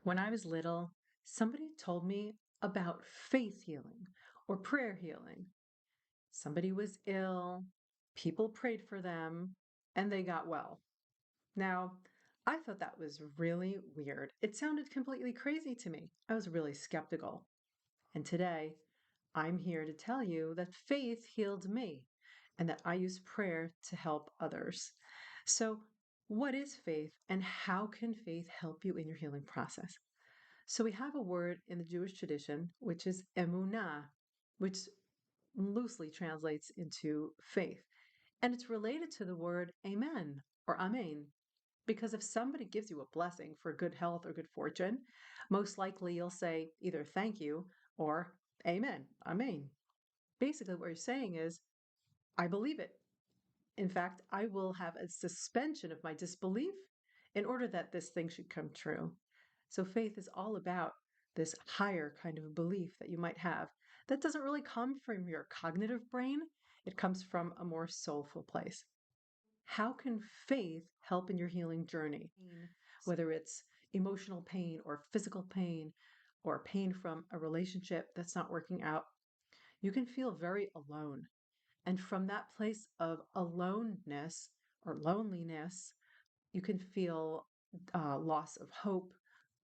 When I was little, somebody told me about faith healing or prayer healing. Somebody was ill, people prayed for them, and they got well. Now, I thought that was really weird. It sounded completely crazy to me. I was really skeptical. And today, I'm here to tell you that faith healed me and that I use prayer to help others. So, what is faith and how can faith help you in your healing process? So we have a word in the Jewish tradition, which is emunah, which loosely translates into faith. And it's related to the word amen or amen. Because if somebody gives you a blessing for good health or good fortune, most likely you'll say either thank you or amen, amen. Basically, what you're saying is, I believe it. In fact, I will have a suspension of my disbelief in order that this thing should come true. So faith is all about this higher kind of belief that you might have that doesn't really come from your cognitive brain, it comes from a more soulful place. How can faith help in your healing journey? Whether it's emotional pain or physical pain or pain from a relationship that's not working out, you can feel very alone. And from that place of aloneness or loneliness, you can feel loss of hope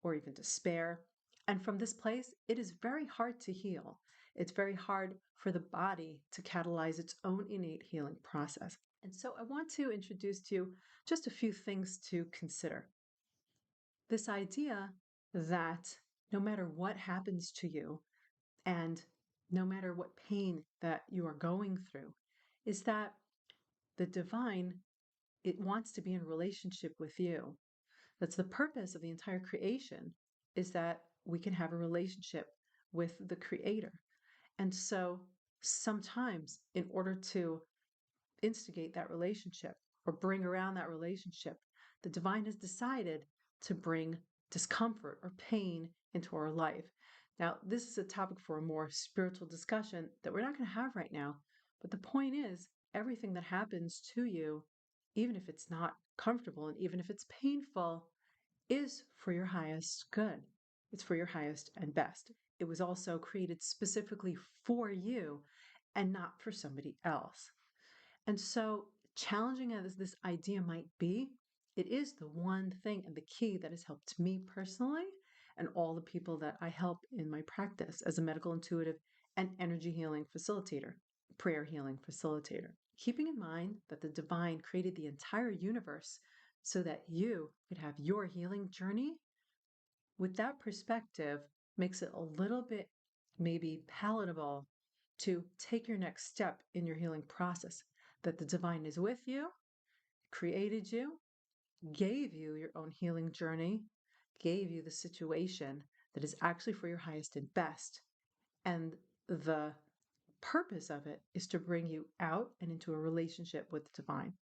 or even despair. And from this place, it is very hard to heal. It's very hard for the body to catalyze its own innate healing process. And so I want to introduce to you just a few things to consider. This idea that no matter what happens to you and no matter what pain that you are going through, is that the divine, it wants to be in relationship with you. That's the purpose of the entire creation, is that we can have a relationship with the creator. And so sometimes in order to instigate that relationship or bring around that relationship, the divine has decided to bring discomfort or pain into our life. Now, this is a topic for a more spiritual discussion that we're not going to have right now. But the point is, everything that happens to you, even if it's not comfortable and even if it's painful, is for your highest good. It's for your highest and best. It was also created specifically for you and not for somebody else. And so, challenging as this idea might be, it is the one thing and the key that has helped me personally and all the people that I help in my practice as a medical intuitive and energy healing facilitator, prayer healing facilitator. Keeping in mind that the divine created the entire universe so that you could have your healing journey, with that perspective, makes it a little bit maybe palatable to take your next step in your healing process. That the divine is with you, created you, gave you your own healing journey, gave you the situation that is actually for your highest and best. And the purpose of it is to bring you out and into a relationship with the divine.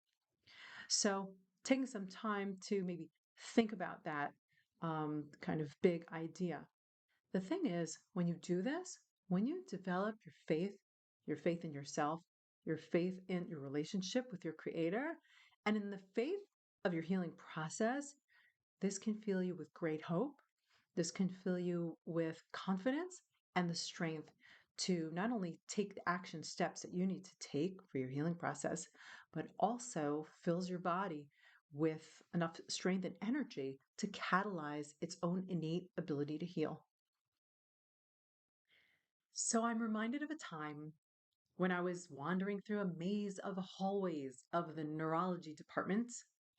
So, taking some time to maybe think about that kind of big idea. The thing is, when you do this, when you develop your faith in yourself, your faith in your relationship with your creator, and in the faith of your healing process, this can fill you with great hope. This can fill you with confidence and the strength to not only take the action steps that you need to take for your healing process, but also fills your body with enough strength and energy to catalyze its own innate ability to heal. So I'm reminded of a time when I was wandering through a maze of hallways of the neurology department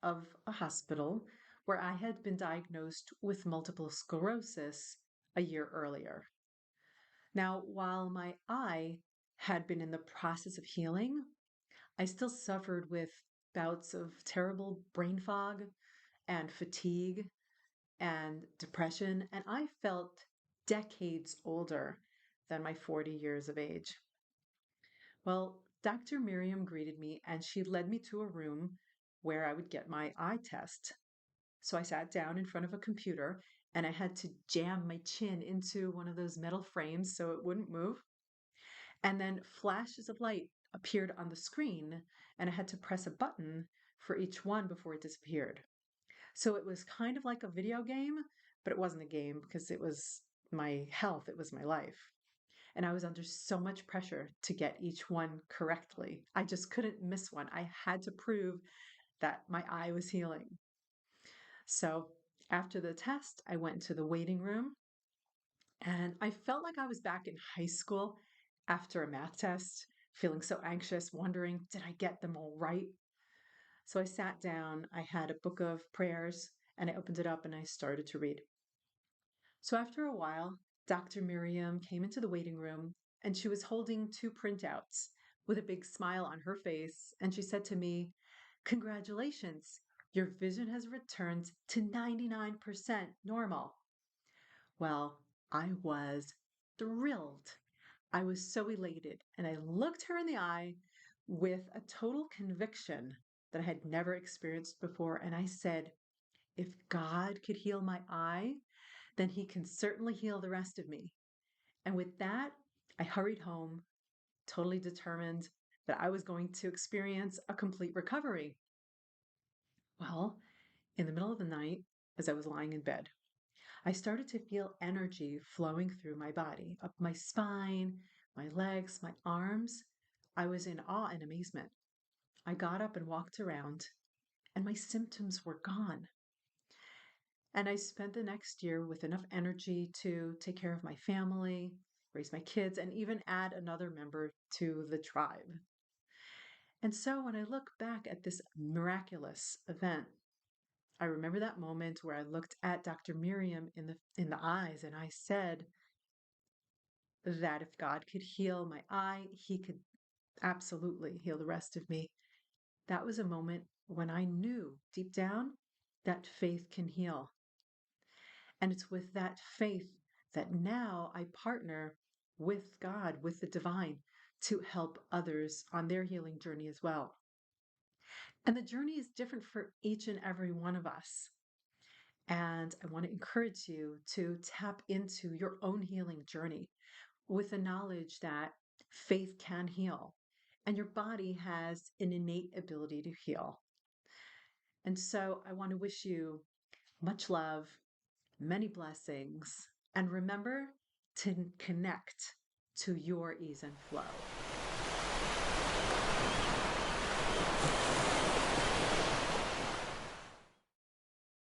of a hospital where I had been diagnosed with multiple sclerosis a year earlier. Now, while my eye had been in the process of healing, I still suffered with bouts of terrible brain fog and fatigue and depression, and I felt decades older than my 40 years of age. Well, Dr. Miriam greeted me and she led me to a room where I would get my eye test. So I sat down in front of a computer and I had to jam my chin into one of those metal frames so it wouldn't move. And then flashes of light appeared on the screen and I had to press a button for each one before it disappeared. So it was kind of like a video game, but it wasn't a game because it was my health, it was my life. And I was under so much pressure to get each one correctly. I just couldn't miss one. I had to prove that my eye was healing. So after the test, I went to the waiting room and I felt like I was back in high school after a math test, feeling so anxious, wondering, did I get them all right? So I sat down, I had a book of prayers, and I opened it up and I started to read. So after a while, Dr. Miriam came into the waiting room and she was holding two printouts with a big smile on her face. And she said to me, "Congratulations, your vision has returned to 99% normal." Well, I was thrilled. I was so elated. And I looked her in the eye with a total conviction that I had never experienced before. And I said, if God could heal my eye, then he can certainly heal the rest of me. And with that, I hurried home, totally determined that I was going to experience a complete recovery. Well, in the middle of the night, as I was lying in bed, I started to feel energy flowing through my body, up my spine, my legs, my arms. I was in awe and amazement. I got up and walked around, and my symptoms were gone. And I spent the next year with enough energy to take care of my family, raise my kids, and even add another member to the tribe. And so when I look back at this miraculous event, I remember that moment where I looked at Dr. Miriam in the eyes and I said that if God could heal my eye, he could absolutely heal the rest of me. That was a moment when I knew deep down that faith can heal. And it's with that faith that now I partner with God, with the divine, to help others on their healing journey as well. And the journey is different for each and every one of us. And I want to encourage you to tap into your own healing journey with the knowledge that faith can heal and your body has an innate ability to heal. And so I want to wish you much love, many blessings, and remember to connect to your ease and flow.